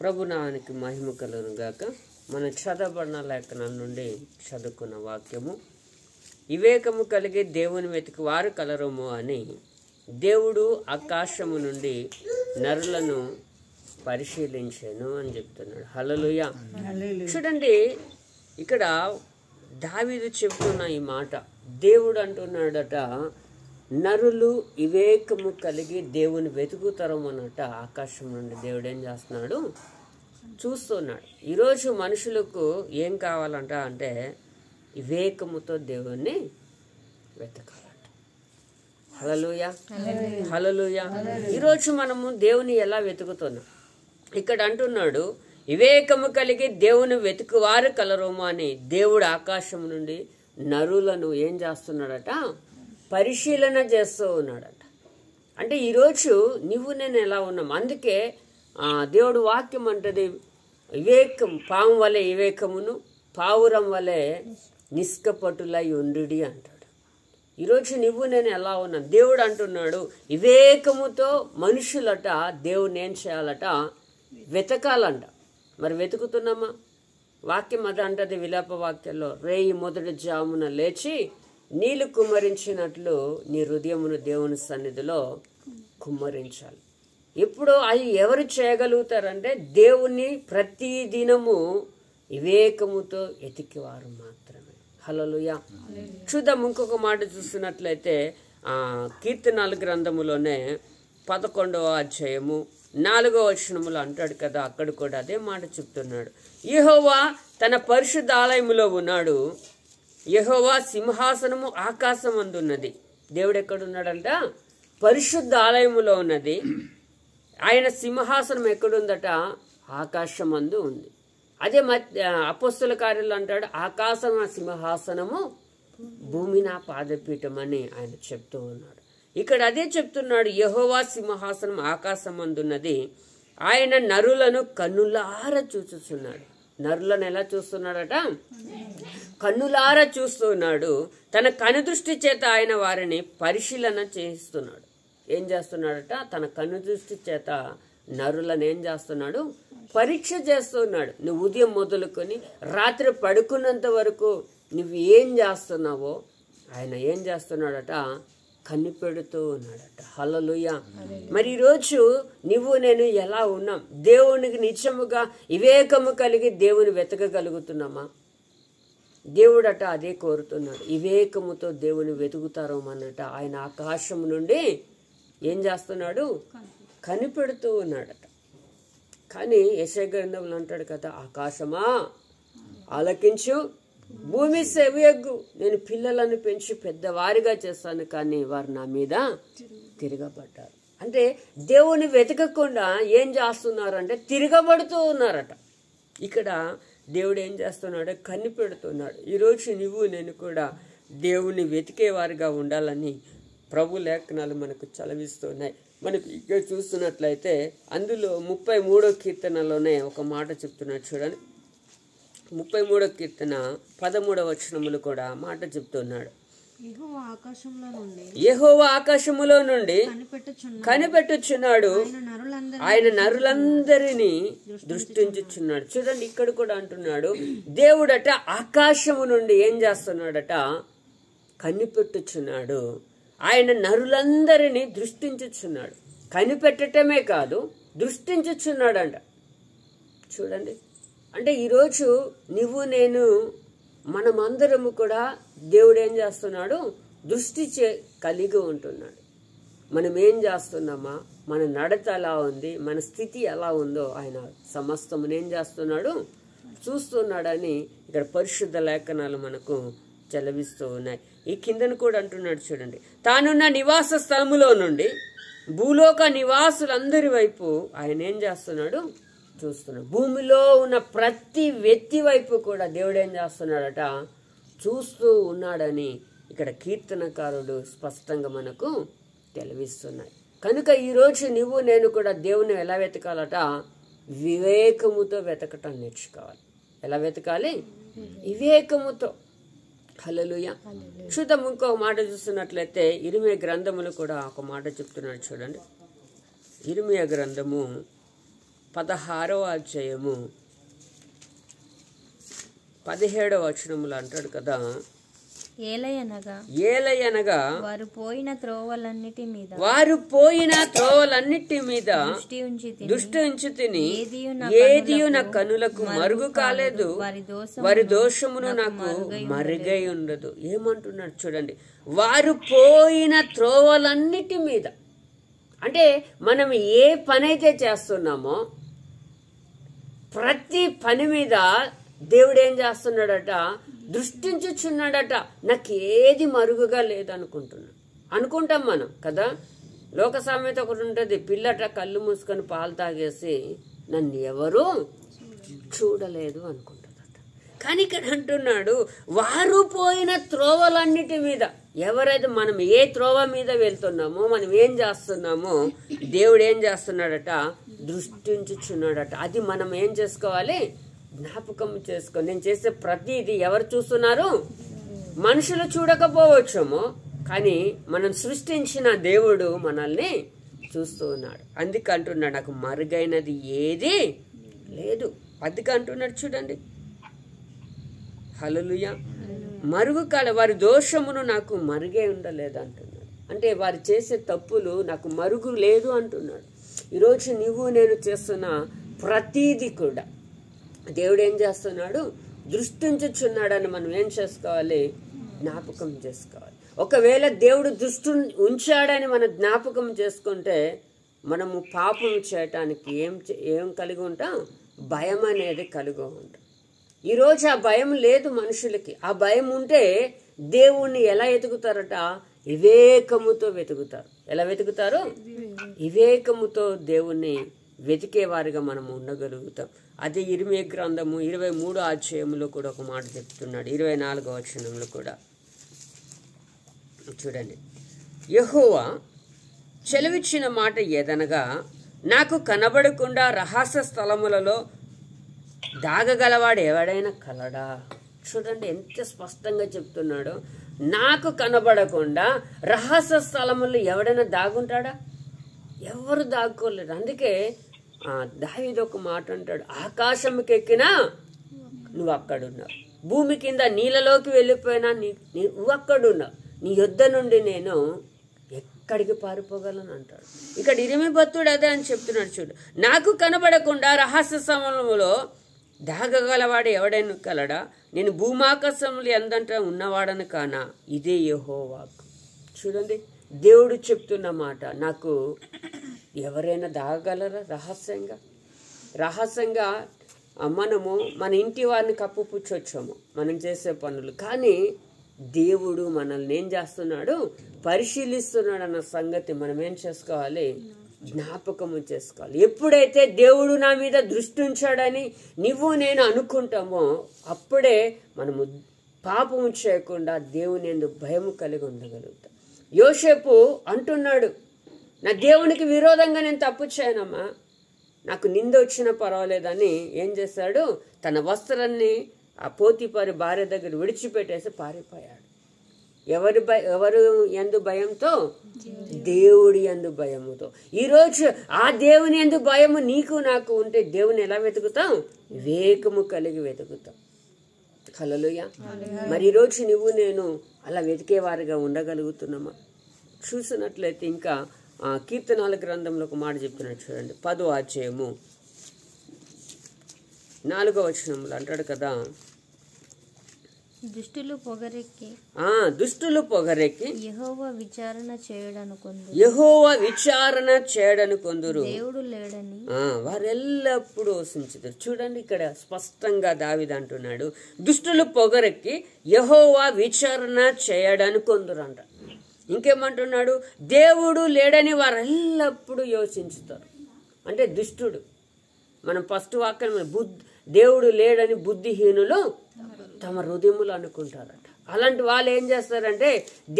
ప్రభునామానికి మహిమ కలుగును గాక. మన చదవబడిన లేఖనం నుండి చదువుకున్న వాక్యము, వివేకము కలిగి దేవుని వెతికి వారు కలరము అని దేవుడు ఆకాశము నుండి నరులను పరిశీలించాను అని చెప్తున్నాడు. హల్లెలూయా. చూడండి, ఇక్కడ దావీదు చెప్తున్న ఈ మాట, దేవుడు అంటున్నాడట, నరులు వివేకము కలిగి దేవుని వెతుకుతారు అన్నట. ఆకాశం నుండి దేవుడు ఏం చేస్తున్నాడు? చూస్తున్నాడు. ఈరోజు మనుషులకు ఏం కావాలంట అంటే వివేకముతో దేవుణ్ణి వెతకాలంట. హల్లెలూయా, హల్లెలూయా. ఈరోజు మనము దేవుని ఎలా వెతుకుతున్నాం? ఇక్కడ అంటున్నాడు, వివేకము కలిగి దేవుని వెతుకువారు కలరోమా అని దేవుడు ఆకాశం నుండి నరులను ఏం చేస్తున్నాడట? పరిశీలన చేస్తూ ఉన్నాడట. అంటే ఈరోజు నువ్వు నేను ఎలా ఉన్నాం? అందుకే దేవుడు వాక్యం అంటది, వివేకం పాము వలె వివేకమును పావురం వలె నిష్కపటులై ఉండుడి అంటాడు. ఈరోజు నువ్వు నేను ఎలా ఉన్నాం? దేవుడు అంటున్నాడు, వివేకముతో మనుషులట దేవుని ఏం చేయాలట? వెతకాలంట. మరి వెతుకుతున్నామా? వాక్యం అది అంటది విలాప వాక్యంలో, రేయి మొదటి జామున లేచి నీళ్లు కుమ్మరించినట్లు నీ హృదయమును దేవుని సన్నిధిలో కుమ్మరించాలి. ఇప్పుడు అది ఎవరు చేయగలుగుతారంటే దేవుని ప్రతి దినము వివేకముతో ఎతికివారు మాత్రమే. హల్లెలూయా. చూద్దాం, ఇంకొక మాట చూస్తున్నట్లయితే కీర్తనల గ్రంథములోనే 11వ అధ్యాయము 4వ వచనములో అంటాడు కదా, అక్కడ కూడా అదే మాట చెప్తున్నాడు. యెహోవా తన పరిశుద్ధ ఆలయములో ఉన్నాడు, యెహోవా సింహాసనము ఆకాశం అందున్నది. దేవుడు ఎక్కడున్నాడంట? పరిశుద్ధ ఆలయములో ఉన్నది. ఆయన సింహాసనం ఎక్కడుందట? ఆకాశం అందు ఉంది. అదే అపోస్తల కార్యాలు అంటాడు, ఆకాశం సింహాసనము, భూమి నా పాదపీఠం అని ఆయన చెప్తూ ఉన్నాడు. ఇక్కడ అదే చెప్తున్నాడు, యెహోవా సింహాసనం ఆకాశం అందున్నది, ఆయన నరులను కన్నులార చూస్తున్నాడు. నరులను ఎలా చూస్తున్నాడట? కన్నులార చూస్తున్నాడు. తన కనుదృష్టి చేత ఆయన వారిని పరిశీలన చేస్తున్నాడు. ఏం చేస్తున్నాడట? తన కనుదృష్టి చేత నరులను ఏం చేస్తున్నాడు? పరీక్ష చేస్తున్నాడు. నువ్వు ఉదయం మొదలుకొని రాత్రి పడుకున్నంత వరకు నువ్వు ఏం చేస్తున్నావో ఆయన ఏం చేస్తున్నాడట? కనిపెడుతూ ఉన్నాడట. హల్లెలూయా. మరి ఈరోజు నువ్వు నేను ఎలా ఉన్నాం? దేవునికి నిజముగా వివేకము కలిగి దేవుని వెతకగలుగుతున్నామా? దేవుడట అదే కోరుతున్నాడు, వివేకముతో దేవుని వెతుకుతారు అన్నట. ఆయన ఆకాశం నుండి ఏం చేస్తున్నాడు? కనిపెడుతూ ఉన్నాడట. కానీ యెషయా గ్రంథంలో అంటాడు కదా, ఆకాశమా ఆలకించు, భూమి సెవియగ్గు, నేను పిల్లలను పెంచి పెద్దవారిగా చేస్తాను, కానీ వారు నా మీద తిరగబడ్డారు. అంటే దేవుని వెతకకుండా ఏం చేస్తున్నారంటే తిరగబడుతూ ఉన్నారట. ఇక్కడ దేవుడు ఏం చేస్తున్నాడు? కనిపెడుతున్నాడు. ఈరోజు నువ్వు నేను కూడా దేవుని వెతికేవారిగా ఉండాలని ప్రభు లేఖనాలు మనకు చలవిస్తున్నాయి. మనకు ఇక్కడ చూస్తున్నట్లయితే అందులో 33వ కీర్తనలోనే ఒక మాట చెప్తున్నాడు. చూడండి, 33వ కీర్తన 13వ వచనములు కూడా మాట చెప్తున్నాడు. యెహోవా ఆకాశములో నుండి కనిపెట్టుచున్నాడు, ఆయన నరులందరినీ దృష్టించుచున్నాడు. చూడండి, ఇక్కడ కూడా అంటున్నాడు, దేవుడట ఆకాశము నుండి ఏం చేస్తున్నాడట? కనిపెట్టుచున్నాడు. ఆయన నరులందరినీ దృష్టించుచున్నాడు. కనిపెట్టటమే కాదు, దృష్టించుచున్నాడంట. చూడండి, అంటే ఈరోజు నువ్వు నేను మనమందరము కూడా దేవుడు ఏం చేస్తున్నాడు? దృష్టి కలిగి ఉంటున్నాడు. మనం ఏం చేస్తున్నామా, మన నడత ఎలా ఉంది, మన స్థితి ఎలా ఉందో ఆయన సమస్తమును ఏం చేస్తున్నాడు? చూస్తున్నాడని ఇక్కడ పరిశుద్ధ లేఖనాలు మనకు చలవిస్తూ ఉన్నాయి. ఈ కిందను కూడా అంటున్నాడు, చూడండి, తానున్న నివాస స్థలములో నుండి భూలోక నివాసులందరి వైపు ఆయన ఏం చేస్తున్నాడు? చూస్తున్నాడు. భూమిలో ఉన్న ప్రతి వ్యక్తి వైపు కూడా దేవుడు ఏం చేస్తున్నాడట? చూస్తూ ఉన్నాడని ఇక్కడ కీర్తనకారుడు స్పష్టంగా మనకు తెలివిస్తున్నాయి. కనుక ఈరోజు నువ్వు నేను కూడా దేవుని ఎలా వెతకాలట? వివేకముతో వెతకటం నేర్చుకోవాలి. ఎలా వెతకాలి? వివేకముతో. హల్లెలూయా. చూద్దాం, ఇంకో మాట చూస్తున్నట్లయితే ఇర్మీయా గ్రంథములు కూడా ఒక మాట చెప్తున్నాడు. చూడండి, ఇర్మీయా గ్రంథము 16వ అధ్యాయము 17వ వచనములు అంటాడు కదా, ఏలయనగా వారు పోయిన త్రోవలన్నిటి మీద దృష్టి ఉంచి తిని ఏదియు నా కనులకు మరుగు కాలేదు, వారి దోషమును నాకు మరుగై ఉండదు. ఏమంటున్నాడు చూడండి, వారు పోయిన త్రోవలన్నిటి మీద. అంటే మనం ఏ పని అయితే చేస్తున్నామో ప్రతి పని మీద దేవుడు ఏం చేస్తున్నాడట, దృష్టించుచున్నాడట. నాకు ఏది మరుగుగా అనుకుంటాం మనం కదా. లోక సామెత ఒకటి ఉంటుంది, పిల్లట కళ్ళు మూసుకొని పాలు తాగేసి నన్ను ఎవరు చూడలేదు అనుకుంటుందట. కానీ ఇక్కడ అంటున్నాడు, వారు పోయిన త్రోవలన్నిటి మీద. ఎవరైతే మనం ఏ త్రోవ మీద వెళ్తున్నామో, మనం ఏం చేస్తున్నామో దేవుడు ఏం చేస్తున్నాడట, దృష్టించుచున్నాడట. అది మనం ఏం చేసుకోవాలి, జ్ఞాపకం చేసుకో. నేను చేసే ప్రతిదీ ఎవరు చూస్తున్నారు? మనుషులు చూడకపోవచ్చేమో, కానీ మనం సృష్టించిన దేవుడు మనల్ని చూస్తూ ఉన్నాడు. అందుకే అంటున్నాడు, నాకు మరుగైనది ఏది లేదు. అందుకే అంటున్నాడు చూడండి, హల్లెలూయా. మరుగు కాల వారి దోషమును నాకు మరుగే ఉండలేదు అంటున్నాడు. అంటే వారు చేసే తప్పులు నాకు మరుగు లేదు అంటున్నాడు. ఈరోజు నువ్వు నేను చేస్తున్న ప్రతీది కూడా దేవుడు ఏం చేస్తున్నాడు, దృష్టించుచున్నాడని మనం ఏం చేసుకోవాలి, జ్ఞాపకం చేసుకోవాలి. ఒకవేళ దేవుడు దృష్టి ఉంచాడని మనం జ్ఞాపకం చేసుకుంటే మనము పాపం చేయటానికి ఏం కలిగి ఉంటాం, భయం అనేది కలిగి ఉంటాం. ఈరోజు ఆ భయం లేదు మనుషులకి. ఆ భయం ఉంటే దేవుణ్ణి ఎలా వెతుకుతారట, వివేకముతో వెతుకుతారు. ఎలా వెతుకుతారు? వివేకముతో దేవుణ్ణి వెతికేవారిగా మనం ఉండగలుగుతాం. అదే ఇర్మియా గ్రంథము 23వ అధ్యాయంలో కూడా ఒక మాట చెప్తున్నాడు, 24వ వచనంలో కూడా చూడండి. యెహోవా చెలవిచ్చిన మాట ఏదనగా, నాకు కనబడకుండా రహస్య స్థలములలో దాగగలవాడు ఎవడైనా కలడా. చూడండి ఎంత స్పష్టంగా చెప్తున్నాడో. నాకు కనబడకుండా రహస్య స్థలముల్లో ఎవడైనా దాగుంటాడా? ఎవరు దాక్కోలేరు. అందుకే దావీదు ఒక మాట అంటాడు, ఆకాశంకి ఎక్కినా నువ్వు అక్కడున్నావు, భూమి కింద నీళ్ళలోకి వెళ్ళిపోయినా నువ్వు అక్కడున్నావు, నీ యొద్ద నుండి నేను ఎక్కడికి పారిపోగలను అంటాడు. ఇక్కడ ఇరిమి భక్తుడు అదే అని చెప్తున్నాడు చూడు. నాకు కనబడకుండా రహస్య సమయంలో దాగగలవాడు ఎవడైనా కలడా, నేను భూమాకాశములు ఎందంట ఉన్నవాడను కానా, ఇదే యెహోవాకు. చూడండి దేవుడు చెప్తున్న మాట, నాకు ఎవరైనా దాగగలరా రహస్యంగా మనము మన ఇంటి వారిని కప్పుపుచ్చొచ్చాము మనం చేసే పనులు. కానీ దేవుడు మనల్ని ఏం చేస్తున్నాడు, పరిశీలిస్తున్నాడు అన్న సంగతి మనం ఏం చేసుకోవాలి, జ్ఞాపకము చేసుకోవాలి. ఎప్పుడైతే దేవుడు నా మీద దృష్టి ఉంచాడని నువ్వు నేను అనుకుంటామో అప్పుడే మనము పాపము చేయకుండా దేవుని యందు భయము కలిగి ఉండగలుగుతాం. యోసేపు అంటున్నాడు, నా దేవునికి విరోధంగా నేను తప్పు చేయనమ్మా, నాకు నింద వచ్చినా పర్వాలేదని ఏం చేశాడు, తన వస్త్రాన్ని ఆ పోతీఫరు భార్య దగ్గర విడిచిపెట్టేసి పారిపోయాడు. ఎవరు యందు భయంతో? దేవుడి యందు భయముతో. ఈరోజు ఆ దేవుని యందు భయము నీకు నాకు ఉంటే దేవుని ఎలా వెతుకుతాం, వివేకము కలిగి వెతుకుతాం. హల్లెలూయా. మరి ఈరోజు నువ్వు నేను అలా వెతికేవారిగా ఉండగలుగుతున్నామా? చూసినట్లయితే ఇంకా కీర్తనాల గ్రంథంలో ఒక మాట చెప్తున్నాడు చూడండి, 10వ అధ్యాయము 4వ వచనంలో అంటాడు కదా, దుష్టులు పొగరెక్కి యెహోవా విచారణ చేయడనుకొందురు, దేవుడు లేడని వారెల్లప్పుడూ యోచించుదురు. చూడండి ఇక్కడ స్పష్టంగా దావీదు అంటున్నాడు, దుష్టులు పొగరెక్కి యెహోవా విచారణ చేయడనుకొందురు అంట. ఇంకేమంటున్నాడు, దేవుడు లేడని వారు ఎల్లప్పుడూ యోచించుతారు. అంటే దుష్టుడు, మనం ఫస్ట్ వాక్యం దేవుడు లేడని బుద్ధిహీనులు తమ హృదయములు అనుకుంటారట. అలాంటి వాళ్ళు ఏం చేస్తారంటే,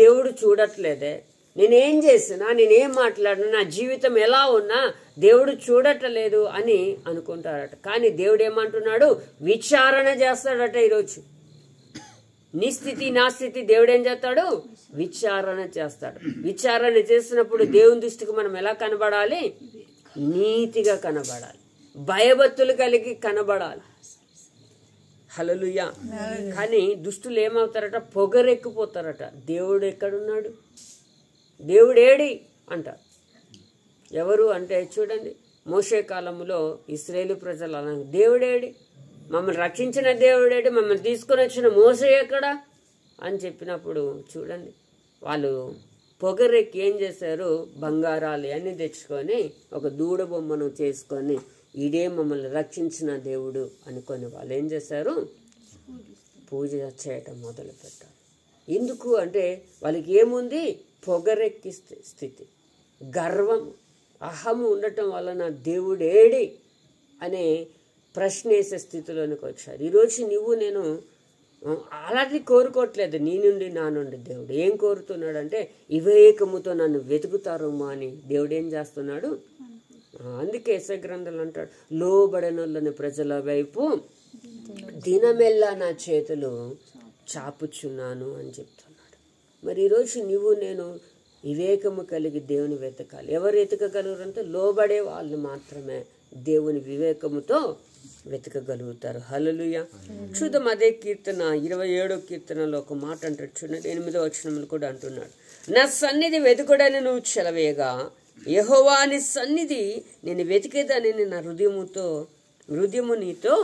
దేవుడు చూడట్లేదే, నేనేం చేసినా నేనేం మాట్లాడినా నా జీవితం ఎలా ఉన్నా దేవుడు చూడట్లేదు అని అనుకుంటారట. కానీ దేవుడు ఏమంటున్నాడు, విచారణ చేస్తాడట. ఈరోజు నీ స్థితి నా స్థితి దేవుడు ఏం చేస్తాడు, విచారణ చేస్తాడు. విచారణ చేసినప్పుడు దేవుని దృష్టికి మనం ఎలా కనబడాలి, నీతిగా కనబడాలి. భయభక్తులు కలిగి కనబడాలి. హల్లెలూయా. కానీ దుష్టులు ఏమవుతారట? పొగరెక్కిపోతారట. దేవుడు ఎక్కడున్నాడు, దేవుడేడి అంటారు. ఎవరు అంటే చూడండి, మోషే కాలంలో ఇశ్రాయేలు ప్రజలు అలా, దేవుడేడి, మమ్మల్ని రక్షించిన దేవుడేడి, మమ్మల్ని తీసుకొని వచ్చిన మోషే ఎక్కడ అని చెప్పినప్పుడు చూడండి, వాళ్ళు పొగరెక్కి ఏం చేశారు? బంగారాలు అన్నీ తెచ్చుకొని ఒక దూడ బొమ్మను చేసుకొని ఇదే మమ్మల్ని రక్షించిన దేవుడు అనుకొని వాళ్ళు ఏం చేశారు? పూజ చేయటం మొదలు పెట్టారు. ఎందుకు అంటే వాళ్ళకి ఏముంది? పొగరెక్కి స్థితి, గర్వం, అహము ఉండటం వలన దేవుడేడి అనే ప్రశ్న వేసే స్థితిలోనికి వచ్చారు. ఈరోజు నువ్వు నేను అలాంటి కోరుకోవట్లేదు. నీ నుండి నా నుండి దేవుడు ఏం కోరుతున్నాడంటే వివేకముతో నన్ను వెతుకుతారమ్మా అని దేవుడు ఏం చేస్తున్నాడు? అందుకే యెషయా గ్రంథంలో అంటాడు, లోబడనొల్లని ప్రజల వైపు దినమెల్లా నా చేతులు చాపుచున్నాను అని చెప్తున్నాడు. మరి ఈరోజు నువ్వు నేను వివేకము కలిగి దేవుని వెతకాలి. ఎవరు వెతకగలరంటే లోబడే వాళ్ళు మాత్రమే దేవుని వివేకముతో వెతకగలుగుతారు. హల్లెలూయా. చూద్దాం అదే కీర్తన 27వ కీర్తనలో ఒక మాట అంటాడు చూడండి, 8వ వచనంలో కూడా అంటున్నాడు, నా సన్నిధి వెతుకుడని నువ్వు చెలవేయగా యెహోవా నీ సన్నిధి నేను వెతికేదాన్ని నా హృదయము నీతో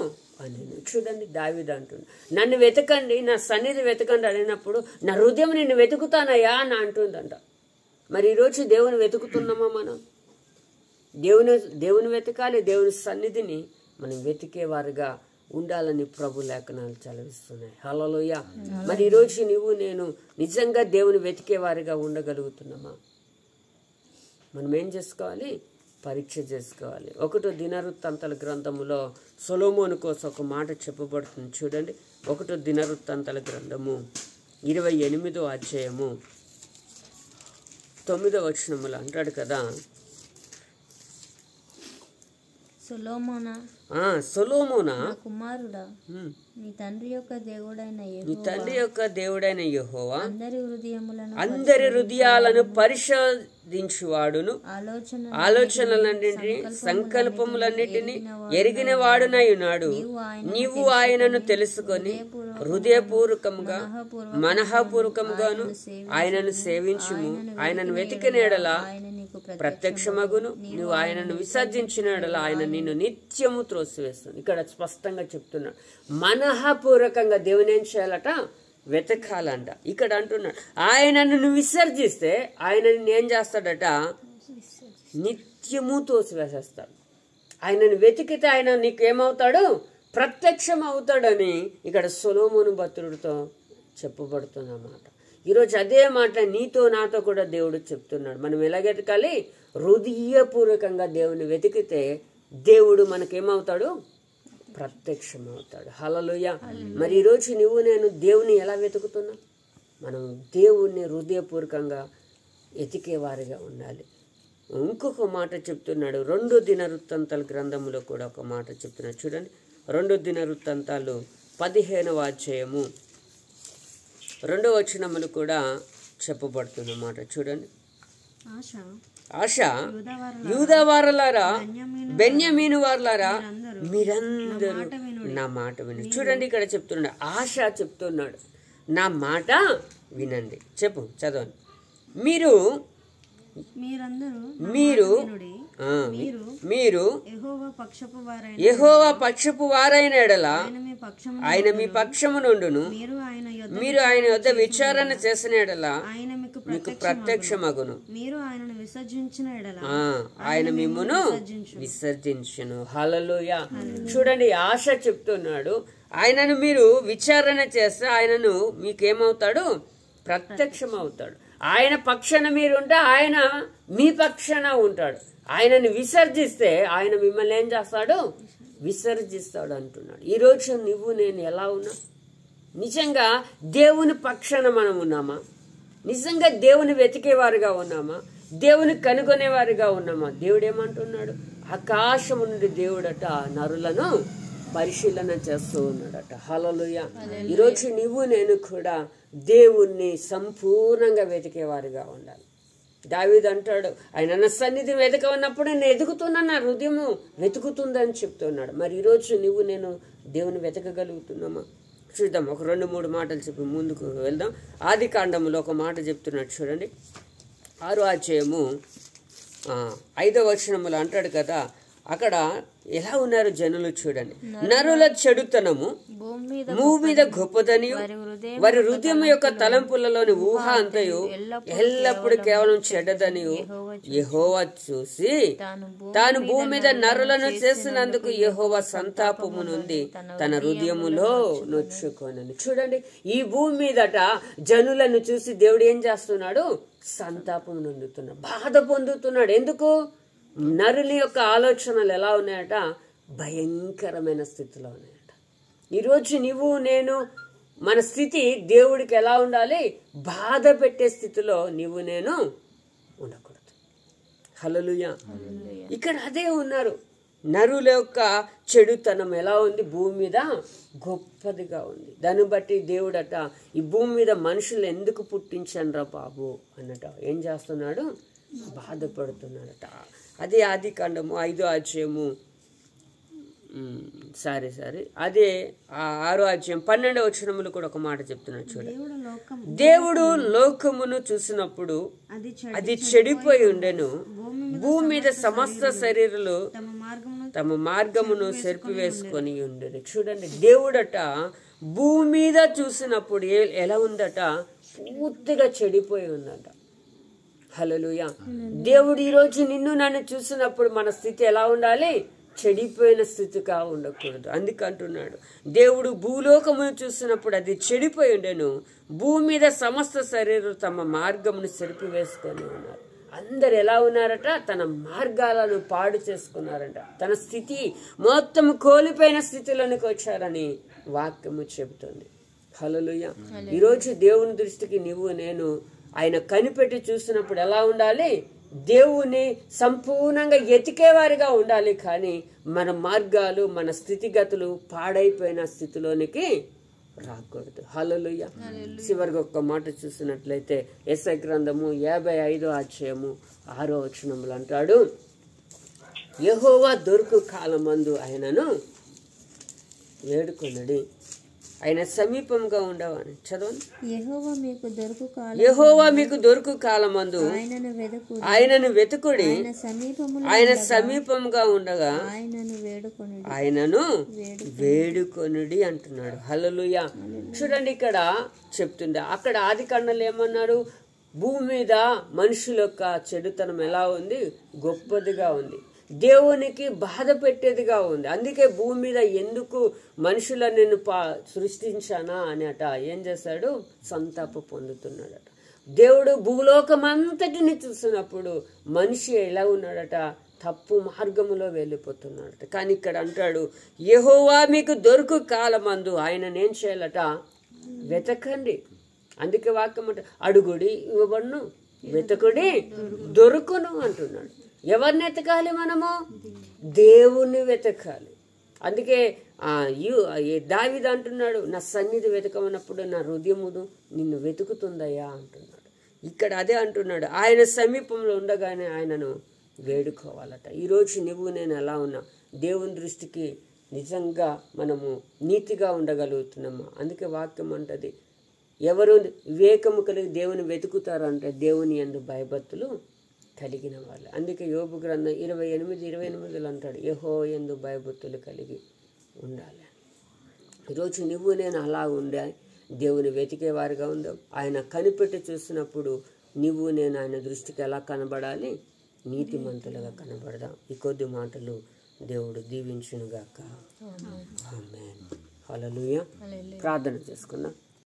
అని. చూడండి దావీదు అంటున్నాడు, నన్ను వెతకండి, నా సన్నిధి వెతకండి అడిగినప్పుడు నా హృదయం నిన్ను వెతుకుతానయ్యా అని అంటుందంట. మరి ఈరోజు దేవుని వెతుకుతున్నామా? మనం దేవుని వెతకాలి. దేవుని సన్నిధిని మనం వెతికేవారుగా ఉండాలని ప్రభు లేఖనాలు చదివిస్తున్నాయి. హల్లెలూయా. మరి ఈరోజు నువ్వు నేను నిజంగా దేవుని వెతికేవారిగా ఉండగలుగుతున్నామా? మనం ఏం చేసుకోవాలి? పరీక్ష చేసుకోవాలి. 1 దినవృత్తాంతాల గ్రంథములో సొలొమోను కోసం ఒక మాట చెప్పబడుతుంది చూడండి. 1 దినవృత్తాంతాల గ్రంథము 28వ అధ్యాయము 9వ వచనములో అంటాడు కదా, సొలొమోనా కుమారుడా, నీ తండ్రి యొక్క దేవుడైన యెహోవా అందరి హృదయాలను పరిశోధించువాడును, ఆలోచనలన్నింటినీ సంకల్పములన్నింటినీ ఎరిగిన వాడునై ఉన్నాడు. నీవు ఆయనను తెలుసుకొని హృదయపూర్వకముగా మనఃపూర్వకముగాను ఆయనను సేవించుము. ఆయనను వెతికిన ఎడల ప్రత్యక్షమగును, నువ్వు ఆయనను విసర్జించిన ఎడల ఆయన నిన్ను నిత్యము త్రోసివేస్తుంది. ఇక్కడ స్పష్టంగా చెప్తున్నాడు, మనఃపూర్వకంగా దేవుని ఏం చేయాలట? వెతకాలంట. ఇక్కడ అంటున్నాడు, ఆయనను నువ్వు విసర్జిస్తే ఆయన నిన్ను ఏం చేస్తాడట? నిత్యము తోసివేసేస్తాడు. ఆయనను వెతికితే ఆయన నీకేమవుతాడు? ప్రత్యక్షం అవుతాడని ఇక్కడ సొలొమోను భక్తుడితో చెప్పబడుతున్నమాట. ఈరోజు అదే మాట నీతో నాతో కూడా దేవుడు చెప్తున్నాడు. మనం ఎలా వెతకాలి? హృదయపూర్వకంగా దేవుని వెతికితే దేవుడు మనకేమవుతాడు? ప్రత్యక్షం అవుతాడు. హల్లెలూయా. మరి ఈరోజు నువ్వు నేను దేవుని ఎలా వెతుకుతున్నా? మనం దేవుణ్ణి హృదయపూర్వకంగా వెతికేవారిగా ఉండాలి. ఇంకొక మాట చెప్తున్నాడు 2 దినవృత్తాంతాల గ్రంథంలో కూడా ఒక మాట చెప్తున్నాడు చూడండి. 2 దినవృత్తాంతాలు 15వ అధ్యాయము 2వ వచనములు కూడా చెప్పబడుతున్న మాట చూడండి. ఆశ యూదావారలారా, బెన్యామీను వారలారా, మీరందరూ నా మాట వినండి. చూడండి ఇక్కడ చెప్తున్నాడు, ఆశ చెప్తున్నాడు, నా మాట వినండి. చెప్పు, చదవండి. మీరు యెహోవా పక్షపు వారైన ఎడల ఆయన మీ పక్షము నుండును, మీరు ఆయన యొద్ద విచారణ చేసిన ఎడల మీకు ప్రత్యక్షమగును, ఆయన మిమ్మును విసర్జించును. హల్లెలూయా. చూడండి ఆశ చెప్తున్నాడు, ఆయనను మీరు విచారణ చేస్తే ఆయనను మీకేమవుతాడు? ప్రత్యక్షం అవుతాడు. ఆయన పక్షాన మీరుంటే ఆయన మీ పక్షాన ఉంటాడు. ఆయనను విసర్జిస్తే ఆయన మిమ్మల్ని ఏం చేస్తాడు? విసర్జిస్తాడు అంటున్నాడు. ఈరోజు నువ్వు నేను ఎలా ఉన్నా? నిజంగా దేవుని పక్షాన మనం ఉన్నామా? నిజంగా దేవుని వెతికేవారుగా ఉన్నామా? దేవుని కనుగొనేవారుగా ఉన్నామా? దేవుడు ఏమంటున్నాడు? ఆకాశము నుండి దేవుడట నరులను పరిశీలన చేస్తూ ఉన్నాడట. హల్లెలూయా. ఈరోజు నువ్వు నేను కూడా దేవుణ్ణి సంపూర్ణంగా వెతికేవారుగా ఉండాలి. దావీదు అంటాడు, ఆయన నా సన్నిధి వెతకన్నప్పుడు నేను ఎదుగుతున్నా, నా హృదయము వెతుకుతుందని చెప్తున్నాడు. మరి ఈరోజు నువ్వు నేను దేవుని వెతకగలుగుతున్నామా? చూద్దాం, ఒక 2-3 మాటలు చెప్పి ముందుకు వెళ్దాం. ఆది కాండములో ఒక మాట చెప్తున్నాడు చూడండి. 6వ అధ్యాయము 5వ వచనములో అంటాడు కదా, అక్కడ ఎలా ఉన్నారు జనులు చూడండి. నరుల చెడుతనము భూమి మీద గొప్పదని, వారి హృదయం యొక్క తలంపులలోని ఊహ అంతయు ఎల్లప్పుడు కేవలం చెడ్డదని యెహోవా చూసి తాను భూమి మీద నరులను చేసినందుకు యెహోవా సంతాపము నుండి తన హృదయములో నొచ్చుకొనని. చూడండి, ఈ భూమి మీదట జనులను చూసి దేవుడు ఏం చేస్తున్నాడు? సంతాపం నొందుతున్నాడు, బాధ పొందుతున్నాడు. ఎందుకు? నరుని యొక్క ఆలోచనలు ఎలా ఉన్నాయట? భయంకరమైన స్థితిలో ఉన్నాయట. ఈరోజు నువ్వు నేను మన స్థితి దేవుడికి ఎలా ఉండాలి? బాధ పెట్టే స్థితిలో నువ్వు నేను ఉండకూడదు. హల్లెలూయా. ఇక్కడ అదే ఉన్నారు. నరుల యొక్క చెడుతనం ఎలా ఉంది? భూమి మీద గొప్పదిగా ఉంది. దాన్ని బట్టి దేవుడట ఈ భూమి మీద మనుషులు ఎందుకు పుట్టించండ్రా బాబు అన్నట ఏం చేస్తున్నాడు? బాధపడుతున్నాడట. అదే ఆది కాండము 5వ అధ్యాయము అదే 6వ అధ్యాయం 12వ వచనములు కూడా ఒక మాట చెప్తున్నాడు చూడండి. దేవుడు లోకమును చూసినప్పుడు అది చెడిపోయి ఉండెను, భూమి మీద సమస్త శరీరాలు తమ మార్గమును సెరిపివేసుకొని ఉండేది. చూడండి, దేవుడట భూమి మీద చూసినప్పుడు ఎలా ఉందట? పూర్తిగా చెడిపోయి ఉందట. హల్లెలూయా. దేవుడు ఈరోజు నిన్ను నన్ను చూసినప్పుడు మన స్థితి ఎలా ఉండాలి? చెడిపోయిన స్థితిగా ఉండకూడదు. అందుకంటున్నాడు, దేవుడు భూలోకమును చూసినప్పుడు అది చెడిపోయి ఉండెను, భూమి మీద సమస్త శరీరం తమ మార్గమును సెరిపివేసుకొని ఉన్నారు. అందరు ఎలా ఉన్నారట? తన మార్గాలను పాడు చేసుకున్నారట. తన స్థితి మొత్తం కోల్పోయిన స్థితిలోనికి వచ్చారని వాక్యము చెబుతుంది. హల్లెలూయా. ఈరోజు దేవుని దృష్టికి నువ్వు నేను ఆయన కనిపెట్టి చూసినప్పుడు ఎలా ఉండాలి? దేవుని సంపూర్ణంగా ఎతికేవారిగా ఉండాలి. కానీ మన మార్గాలు మన స్థితిగతులు పాడైపోయిన స్థితిలోనికి రాకూడదు. హల్లెలూయా. చివరికి ఒక్క మాట చూసినట్లయితే యెషయా గ్రంథము 55వ అధ్యాయము 6వ వచనములు అంటాడు, యెహోవా దొరుకు కాలమందు ఆయనను వేడుకొనుడి, ఆయన సమీపంగా ఉండవని. చదవండి. యెహోవా మీకు దొరుకు కాలమందు ఆయనను వెతుకుడి, ఆయన సమీపంగా ఉండగా ఆయనను వేడుకొనుడి అంటున్నాడు. హల్లెలూయా. చూడండి, ఇక్కడ చెప్తుండే అక్కడ ఆది కాండలో ఏమన్నాడు? భూమి మీద మనుషుల యొక్క చెడుతనం ఎలా ఉంది? గొప్పదిగా ఉంది, దేవునికి బాధ పెట్టేదిగా ఉంది. అందుకే భూమి మీద ఎందుకు మనుషులను నేను సృష్టించానా అనేట ఏం చేశాడు? సంతాప పొందుతున్నాడట. దేవుడు భూలోకం అంతటిని చూసినప్పుడు మనిషి ఎలా ఉన్నాడట? తప్పు మార్గములో వెళ్ళిపోతున్నాడట. కానీ ఇక్కడ అంటాడు, యెహోవా మీకు దొరుకు కాలమందు ఆయననేం చేయాలట? వెతకండి. అందుకే వాక్యం అంటే అడుగుడి ఇవ్వబడును, వెతకుడి దొరుకును అంటున్నాడు. ఎవరిని వెతకాలి? మనము దేవుణ్ణి వెతకాలి. అందుకే దావీదు అంటున్నాడు, నా సన్నిధి వెతకమన్నప్పుడు నా హృదయమును నిన్ను వెతుకుతుందయ్యా అంటున్నాడు. ఇక్కడ అదే అంటున్నాడు, ఆయన సమీపంలో ఉండగానే ఆయనను వేడుకోవాలట. ఈరోజు నువ్వు నేను ఎలా ఉన్నా? దేవుని దృష్టికి నిజంగా మనము నీతిగా ఉండగలుగుతున్నామా? అందుకే వాక్యం అంటది, ఎవరు వివేకము కలిగి దేవుని వెతుకుతారంటే దేవుని యందు భయభక్తులు కలిగిన వాళ్ళు. అందుకే యోబు గ్రంథం 28:28 అంటాడు, యెహోవా యందు భయభక్తులు కలిగి ఉండాలి. ఈరోజు నువ్వు నేను అలా ఉండే దేవుని వెతికేవారిగా ఉందాం. ఆయన కనిపెట్టి చూసినప్పుడు నువ్వు నేను ఆయన దృష్టికి ఎలా కనబడాలి? నీతిమంతులుగా కనబడదాం. ఈ కొద్ది మాటలు దేవుడు దీవించునుగాక. ఆమేన్. హల్లెలూయా. ప్రార్థన చేసుకుందాం.